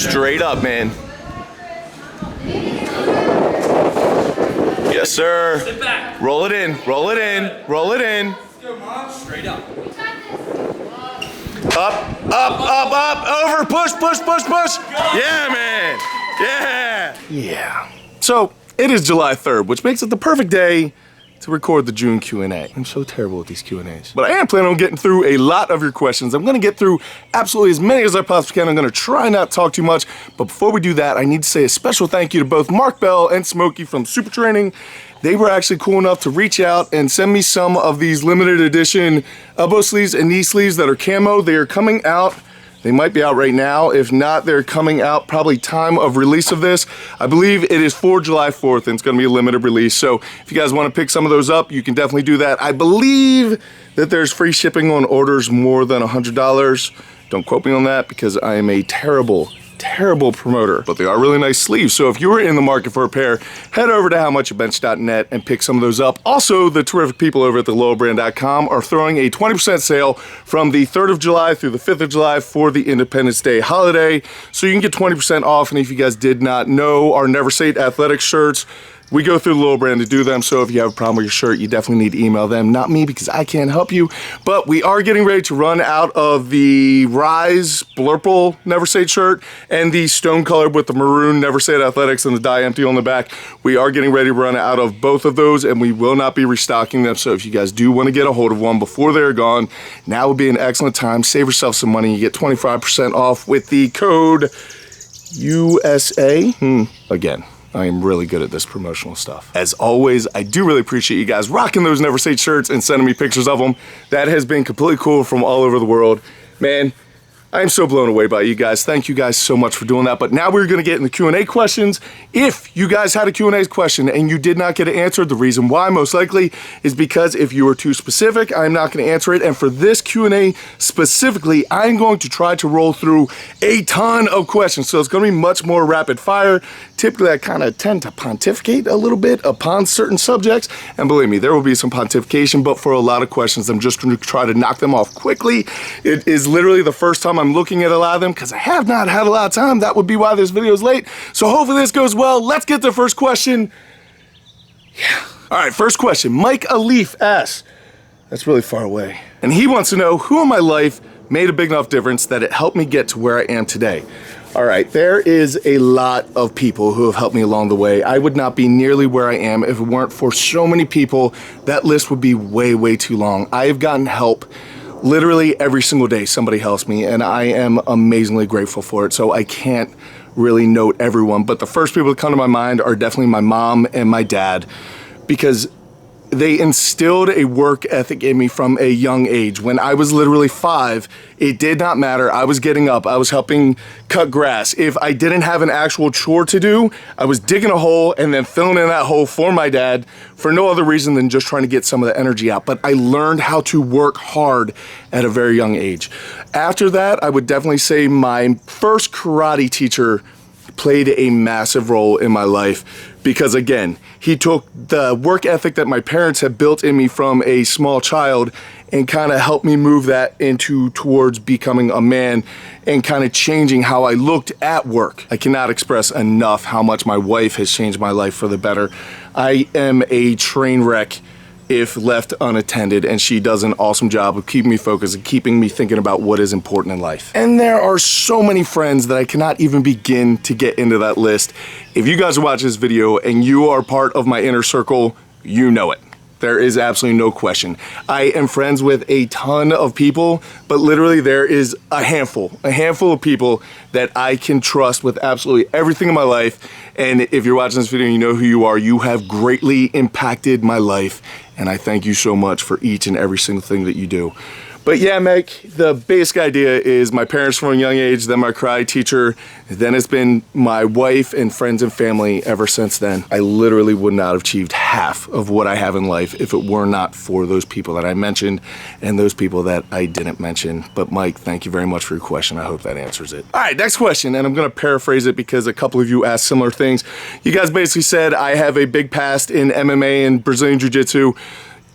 Straight up, man. Yes, sir. Sit back. Roll it in, roll it in, roll it in. Let's go, Mom. Straight up. Up, over, push. Yeah, man. Yeah. So, it is July 3rd, which makes it the perfect day to record the June Q&A. I'm so terrible with these Q&As. But I am planning on getting through a lot of your questions. I'm gonna get through absolutely as many as I possibly can. I'm gonna try not to talk too much, but before we do that, I need to say a special thank you to both Mark Bell and Smokey from Super Training. They were actually cool enough to reach out and send me some of these limited edition elbow sleeves and knee sleeves that are camo. They are coming out. They might be out right now. If not, they're coming out probably time of release of this. I believe it is for July 4th and it's gonna be a limited release. So if you guys wanna pick some of those up, you can definitely do that. I believe that there's free shipping on orders more than $100. Don't quote me on that because I am a terrible promoter, but they are really nice sleeves. So if you were in the market for a pair, head over to howmuchabench.net and pick some of those up. Also, the terrific people over at thelowerbrand.com are throwing a 20% sale from the 3rd of July through the 5th of July for the Independence Day holiday. So you can get 20% off. And if you guys did not know, our Never Say It athletic shirts, we go through the Little Brand to do them, so if you have a problem with your shirt, you definitely need to email them, not me because I can't help you. But we are getting ready to run out of the Rise Blurple Never Say It shirt and the stone colored with the maroon Never Say It Athletics and the die empty on the back. We are getting ready to run out of both of those, and we will not be restocking them. So if you guys do want to get a hold of one before they're gone, now would be an excellent time. Save yourself some money. You get 25% off with the code USA. Again, I am really good at this promotional stuff. As always, I do really appreciate you guys rocking those Never Say It shirts and sending me pictures of them. That has been completely cool from all over the world. Man, I am so blown away by you guys. Thank you guys so much for doing that. But now we're gonna get in the Q&A questions. If you guys had a Q&A question and you did not get it answered, the reason why most likely is because if you were too specific, I'm not gonna answer it. And for this Q&A specifically, I'm going to try to roll through a ton of questions. So it's gonna be much more rapid fire. Typically, I kind of tend to pontificate a little bit upon certain subjects. And believe me, there will be some pontification, but for a lot of questions, I'm just gonna try to knock them off quickly. It is literally the first time I'm looking at a lot of them because I have not had a lot of time. That would be why this video is late. So hopefully this goes well. Let's get to the first question. Yeah. All right, first question. Mike Alif asks, that's really far away. And he wants to know, who in my life made a big enough difference that it helped me get to where I am today? All right, there is a lot of people who have helped me along the way. I would not be nearly where I am if it weren't for so many people. That list would be way too long. I have gotten help literally every single day. Somebody helps me, and I am amazingly grateful for it. So I can't really note everyone, but the first people that come to my mind are definitely my mom and my dad, because they instilled a work ethic in me from a young age. When I was literally 5, it did not matter. I was getting up, I was helping cut grass. If I didn't have an actual chore to do, I was digging a hole and then filling in that hole for my dad for no other reason than just trying to get some of the energy out. But I learned how to work hard at a very young age. After that, I would definitely say my first karate teacher played a massive role in my life because, again, he took the work ethic that my parents had built in me from a small child and kind of helped me move that towards becoming a man and kind of changing how I looked at work. I cannot express enough how much my wife has changed my life for the better. I am a train wreck if left unattended, and she does an awesome job of keeping me focused and keeping me thinking about what is important in life. And there are so many friends that I cannot even begin to get into that list. If you guys are watching this video and you are part of my inner circle, you know it. There is absolutely no question. I am friends with a ton of people, but literally there is a handful of people that I can trust with absolutely everything in my life. And if you're watching this video and you know who you are, you have greatly impacted my life. And I thank you so much for each and every single thing that you do. But yeah, Meg, the basic idea is my parents from a young age, then my karate teacher, then it's been my wife and friends and family ever since then. I literally would not have achieved half of what I have in life if it were not for those people that I mentioned and those people that I didn't mention. But Mike, thank you very much for your question. I hope that answers it. All right, next question, and I'm gonna paraphrase it because a couple of you asked similar things. You guys basically said I have a big past in MMA and Brazilian Jiu-Jitsu.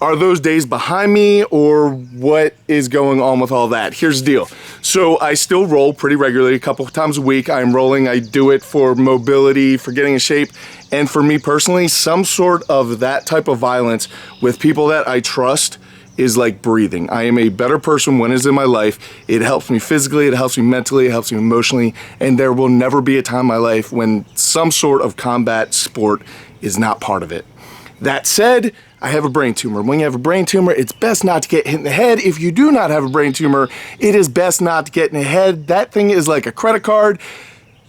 Are those days behind me, or what is going on with all that? Here's the deal. So I still roll pretty regularly, a couple of times a week. I'm rolling. I do it for mobility, for getting in shape, and for me personally, some sort of that type of violence with people that I trust is like breathing. I am a better person when it's in my life. It helps me physically, it helps me mentally, it helps me emotionally, and there will never be a time in my life when some sort of combat sport is not part of it. That said, I have a brain tumor. When you have a brain tumor, it's best not to get hit in the head. If you do not have a brain tumor, it is best not to get in the head. That thing is like a credit card.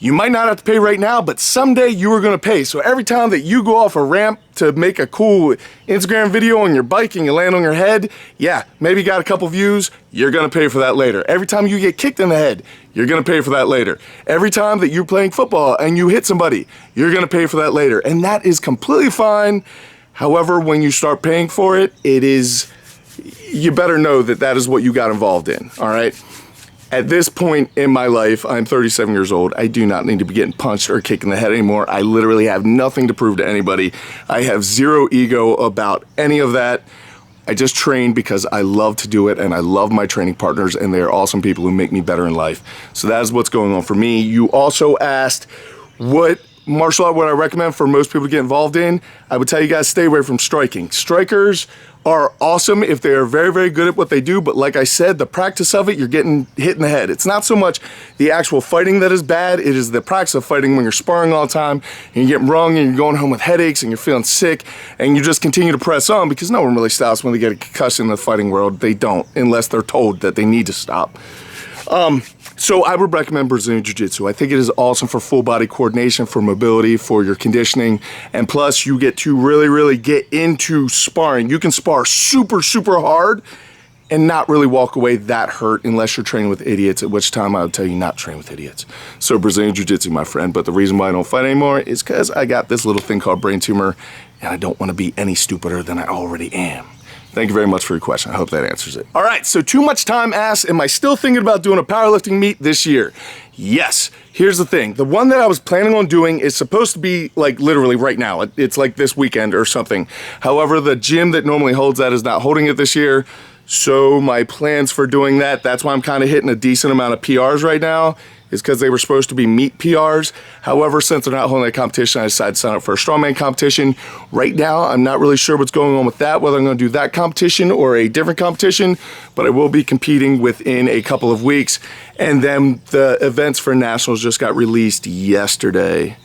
You might not have to pay right now, but someday you are gonna pay. So every time that you go off a ramp to make a cool Instagram video on your bike and you land on your head, yeah, maybe you got a couple views, you're gonna pay for that later. Every time you get kicked in the head, you're gonna pay for that later. Every time that you're playing football and you hit somebody, you're gonna pay for that later. And that is completely fine. However, when you start paying for it, you better know that that is what you got involved in, all right? At this point in my life, I'm 37 years old. I do not need to be getting punched or kicked in the head anymore. I literally have nothing to prove to anybody. I have zero ego about any of that. I just train because I love to do it and I love my training partners and they're awesome people who make me better in life. So that is what's going on for me. You also asked what martial art would I recommend for most people to get involved in. I would tell you guys stay away from striking. Strikers are awesome if they are very, very good at what they do, but like I said, the practice of it, you're getting hit in the head. It's not so much the actual fighting that is bad, it is the practice of fighting when you're sparring all the time, and you're getting wrong, and you're going home with headaches, and you're feeling sick, and you just continue to press on, because no one really stops when they get a concussion in the fighting world. They don't, unless they're told that they need to stop. So I would recommend Brazilian Jiu-Jitsu. I think it is awesome for full body coordination, for mobility, for your conditioning, and plus you get to really, really get into sparring. You can spar super, super hard and not really walk away that hurt unless you're training with idiots, at which time I would tell you not train with idiots. So Brazilian Jiu-Jitsu, my friend, but the reason why I don't fight anymore is because I got this little thing called brain tumor and I don't want to be any stupider than I already am. Thank you very much for your question. I hope that answers it. All right, so Too Much Time asks, am I still thinking about doing a powerlifting meet this year? Yes. Here's the thing. The one that I was planning on doing is supposed to be like literally right now. It's like this weekend or something. However, the gym that normally holds that is not holding it this year. So my plans for doing that, that's why I'm kind of hitting a decent amount of PRs right now, is because they were supposed to be meet PRs. However, since they're not holding a competition, I decided to sign up for a strongman competition. Right now, I'm not really sure what's going on with that, whether I'm gonna do that competition or a different competition, but I will be competing within a couple of weeks. And then the events for nationals just got released yesterday.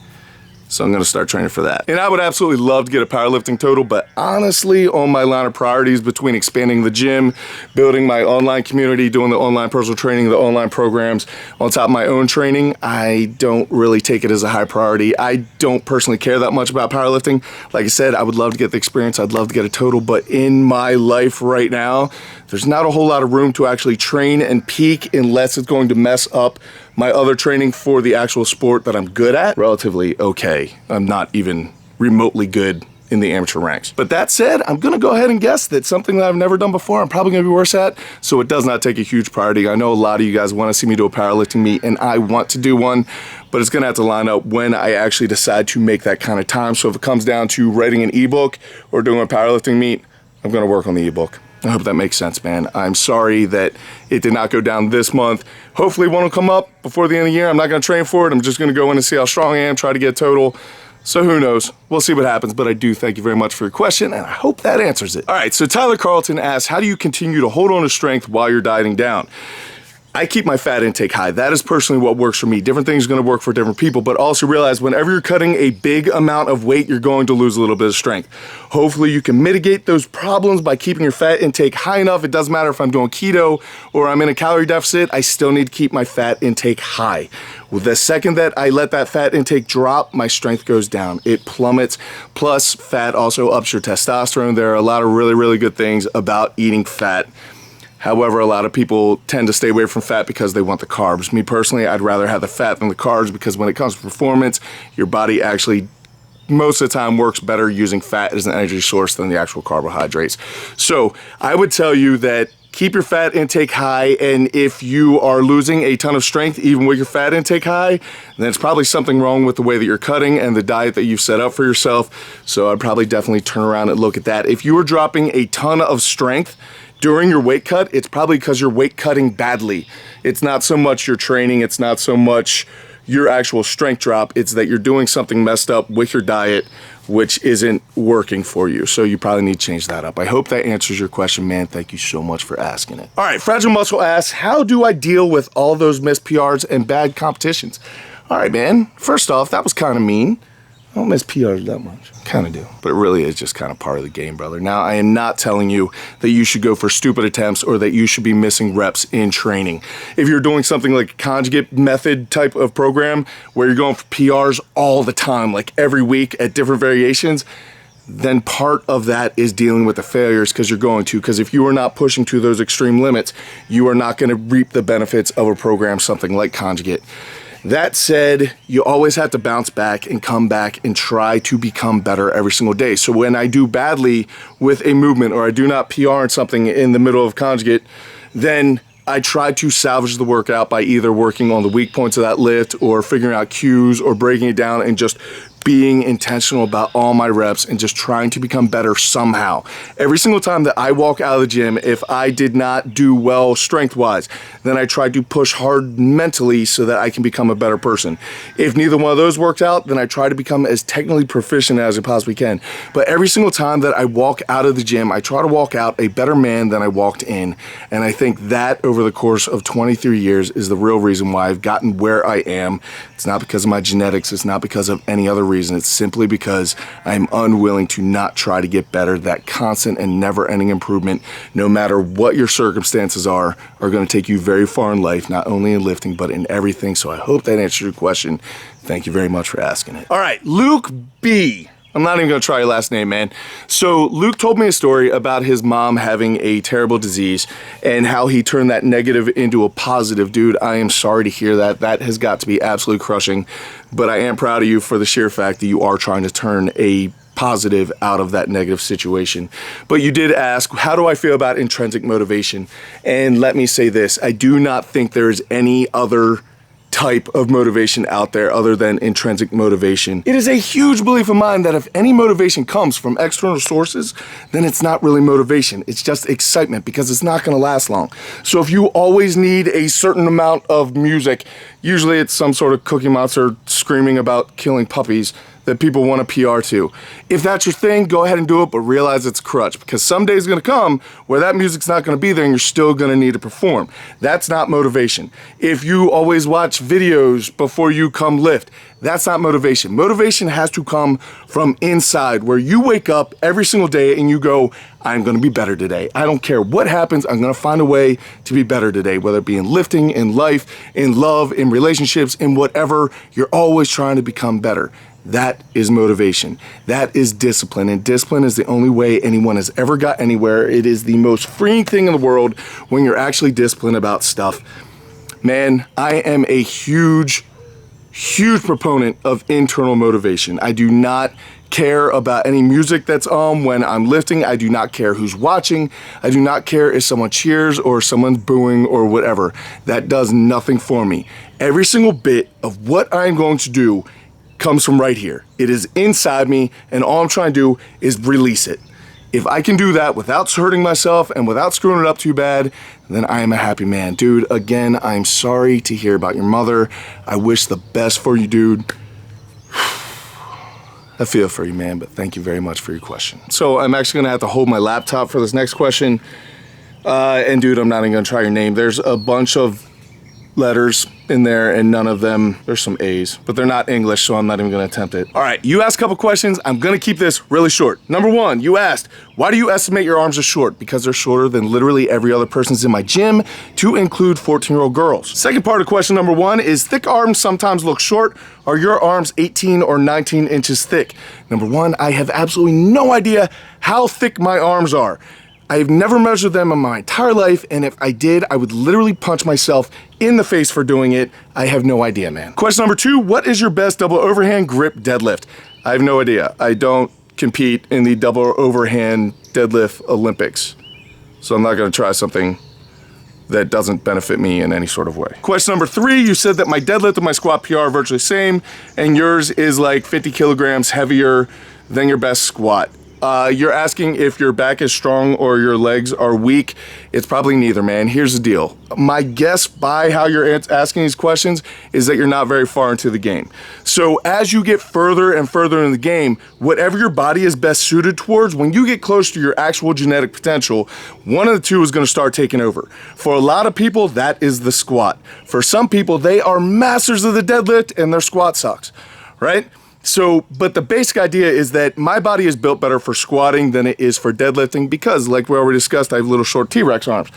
So I'm gonna start training for that. And I would absolutely love to get a powerlifting total, but honestly, on my line of priorities between expanding the gym, building my online community, doing the online personal training, the online programs, on top of my own training, I don't really take it as a high priority. I don't personally care that much about powerlifting. Like I said, I would love to get the experience, I'd love to get a total, but in my life right now, there's not a whole lot of room to actually train and peak unless it's going to mess up my other training for the actual sport that I'm good at. Relatively okay. I'm not even remotely good in the amateur ranks. But that said, I'm gonna go ahead and guess that something that I've never done before, I'm probably gonna be worse at, so it does not take a huge priority. I know a lot of you guys wanna see me do a powerlifting meet, and I want to do one, but it's gonna have to line up when I actually decide to make that kind of time. So if it comes down to writing an ebook or doing a powerlifting meet, I'm gonna work on the ebook. I hope that makes sense, man. I'm sorry that it did not go down this month. Hopefully one will come up before the end of the year. I'm not gonna train for it. I'm just gonna go in and see how strong I am, try to get a total. So who knows? We'll see what happens, but I do thank you very much for your question, and I hope that answers it. All right, so Tyler Carlton asks, how do you continue to hold on to strength while you're dieting down? I keep my fat intake high. That is personally what works for me. Different things are gonna work for different people, but also realize whenever you're cutting a big amount of weight, you're going to lose a little bit of strength. Hopefully you can mitigate those problems by keeping your fat intake high enough. It doesn't matter if I'm doing keto or I'm in a calorie deficit, I still need to keep my fat intake high. The second that I let that fat intake drop, my strength goes down. It plummets. Plus, fat also ups your testosterone. There are a lot of really, really good things about eating fat. However, a lot of people tend to stay away from fat because they want the carbs. Me personally, I'd rather have the fat than the carbs because when it comes to performance, your body actually most of the time works better using fat as an energy source than the actual carbohydrates. So I would tell you that keep your fat intake high, and if you are losing a ton of strength even with your fat intake high, then it's probably something wrong with the way that you're cutting and the diet that you've set up for yourself. So I'd probably definitely turn around and look at that. If you are dropping a ton of strength, during your weight cut, it's probably because you're weight cutting badly. It's not so much your training, it's not so much your actual strength drop, it's that you're doing something messed up with your diet which isn't working for you. So you probably need to change that up. I hope that answers your question, man. Thank you so much for asking it. All right, Fragile Muscle asks, how do I deal with all those missed PRs and bad competitions? All right, man. First off, that was kind of mean. I don't miss PRs that much. Kind of do. But it really is just kind of part of the game, brother. Now, I am not telling you that you should go for stupid attempts or that you should be missing reps in training. If you're doing something like a conjugate method type of program where you're going for PRs all the time, like every week at different variations, then part of that is dealing with the failures because you're going to. Because if you are not pushing to those extreme limits, you are not going to reap the benefits of a program, something like conjugate. That said, you always have to bounce back and come back and try to become better every single day. So when I do badly with a movement or I do not PR in something in the middle of conjugate, then I try to salvage the workout by either working on the weak points of that lift or figuring out cues or breaking it down and just being intentional about all my reps and just trying to become better somehow. Every single time that I walk out of the gym, if I did not do well strength-wise, then I try to push hard mentally so that I can become a better person. If neither one of those worked out, then I try to become as technically proficient as I possibly can. But every single time that I walk out of the gym, I try to walk out a better man than I walked in. And I think that over the course of 23 years is the real reason why I've gotten where I am. It's not because of my genetics. It's not because of any other reason. It's simply because I'm unwilling to not try to get better. That constant and never-ending improvement, no matter what your circumstances are going to take you very far in life, not only in lifting, but in everything. So I hope that answers your question. Thank you very much for asking it. All right, Luke B. I'm not even gonna try your last name, man. So Luke told me a story about his mom having a terrible disease and how he turned that negative into a positive. Dude, I am sorry to hear that. That has got to be absolutely crushing, but I am proud of you for the sheer fact that you are trying to turn a positive out of that negative situation. But you did ask, how do I feel about intrinsic motivation? And let me say this, I do not think there is any other type of motivation out there other than intrinsic motivation. It is a huge belief of mine that if any motivation comes from external sources, then it's not really motivation. It's just excitement because it's not going to last long. So if you always need a certain amount of music, usually it's some sort of Cookie Monster screaming about killing puppies that people want to PR to. If that's your thing, go ahead and do it, but realize it's a crutch because someday is going to come where that music's not going to be there and you're still going to need to perform. That's not motivation. If you always watch videos before you come lift, that's not motivation. Motivation has to come from inside where you wake up every single day and you go, I'm going to be better today. I don't care what happens. I'm going to find a way to be better today, whether it be in lifting, in life, in love, in relationships, in whatever. You're always trying to become better. That is motivation. That is discipline. And discipline is the only way anyone has ever got anywhere. It is the most freeing thing in the world when you're actually disciplined about stuff. Man, I am a huge proponent of internal motivation. I do not care about any music that's on when I'm lifting. I do not care who's watching. I do not care if someone cheers or someone's booing or whatever. That does nothing for me. Every single bit of what I'm going to do comes from right here. It is inside me, and all I'm trying to do is release it. If I can do that without hurting myself and without screwing it up too bad, then I am a happy man. Dude, again, I'm sorry to hear about your mother. I wish the best for you, dude. I feel for you, man, but thank you very much for your question. So I'm actually gonna have to hold my laptop for this next question. And dude, I'm not even gonna try your name. There's a bunch of letters in there and none of them, there's some A's, but they're not English, so I'm not even gonna attempt it. All right, you asked a couple questions. I'm gonna keep this really short. Number one, you asked, why do you estimate your arms are short? Because they're shorter than literally every other person's in my gym, to include 14-year-old girls. Second part of question number one is thick arms sometimes look short. Are your arms 18 or 19 inches thick? Number one, I have absolutely no idea how thick my arms are. I've never measured them in my entire life, and if I did, I would literally punch myself in the face for doing it. I have no idea, man. Question number two, what is your best double overhand grip deadlift? I have no idea. I don't compete in the double overhand deadlift Olympics, so I'm not gonna try something that doesn't benefit me in any sort of way. Question number three, you said that my deadlift and my squat PR are virtually the same, and yours is like 50 kilograms heavier than your best squat. You're asking if your back is strong or your legs are weak. It's probably neither, man. Here's the deal. My guess by how you're asking these questions is that you're not very far into the game. So as you get further and further in the game, whatever your body is best suited towards, when you get close to your actual genetic potential, one of the two is going to start taking over. For a lot of people, that is the squat. For some people, they are masters of the deadlift and their squat sucks, right? So, but the basic idea is that my body is built better for squatting than it is for deadlifting because, like we already discussed, I have little short T-Rex arms.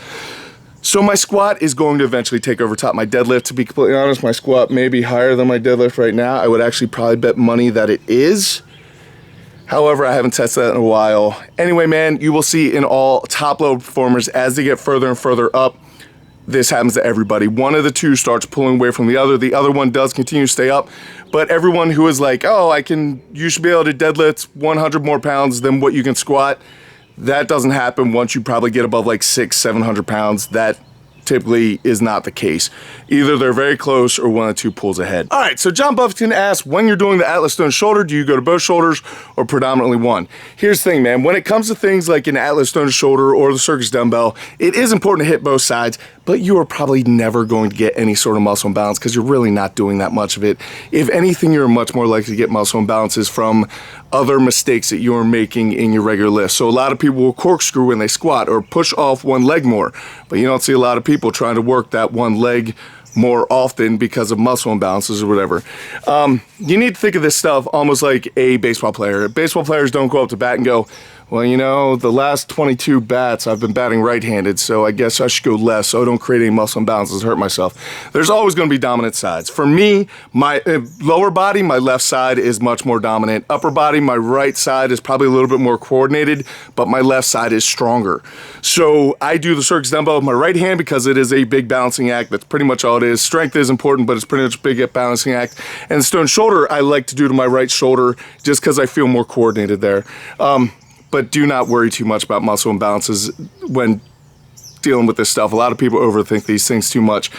So my squat is going to eventually take over top my deadlift. To be completely honest, my squat may be higher than my deadlift right now. I would actually probably bet money that it is. However, I haven't tested that in a while. Anyway, man, you will see in all top-level performers as they get further and further up, this happens to everybody. One of the two starts pulling away from the other one does continue to stay up, but everyone who is like, oh, you should be able to deadlift 100 more pounds than what you can squat, that doesn't happen once you probably get above like 600-700 pounds. That typically is not the case. Either they're very close or one of the two pulls ahead. All right, so John Buffington asks, when you're doing the Atlas Stone shoulder, do you go to both shoulders or predominantly one? Here's the thing, man. When it comes to things like an Atlas Stone shoulder or the Circus dumbbell, it is important to hit both sides, but you are probably never going to get any sort of muscle imbalance because you're really not doing that much of it. If anything, you're much more likely to get muscle imbalances from other mistakes that you're making in your regular lift. So a lot of people will corkscrew when they squat or push off one leg more, but you don't see a lot of people trying to work that one leg more often because of muscle imbalances or whatever. You need to think of this stuff almost like a baseball player. Baseball players don't go up to bat and go, well, you know, the last 22 bats I've been batting right-handed, so I guess I should go left so I don't create any muscle imbalances, hurt myself. There's always going to be dominant sides. For me, my lower body, my left side is much more dominant. Upper body, my right side is probably a little bit more coordinated, but my left side is stronger. So I do the Circus dumbbell with my right hand because it is a big balancing act. That's pretty much all it is. Strength is important, but it's pretty much a big balancing act. And the stone shoulder, I like to do to my right shoulder just because I feel more coordinated there. But do not worry too much about muscle imbalances when dealing with this stuff. A lot of people overthink these things too much.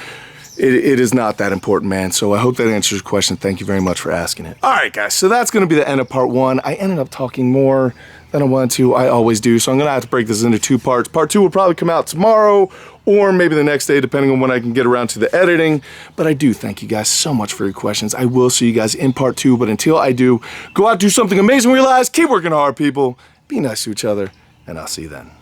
It is not that important, man. So I hope that answers your question. Thank you very much for asking it. All right, guys. So that's going to be the end of part one. I ended up talking more than I wanted to. I always do. So I'm going to have to break this into two parts. Part two will probably come out tomorrow or maybe the next day, depending on when I can get around to the editing. But I do thank you guys so much for your questions. I will see you guys in part two. But until I do, go out, do something amazing with your lives. Keep working hard, people. Be nice to each other, and I'll see you then.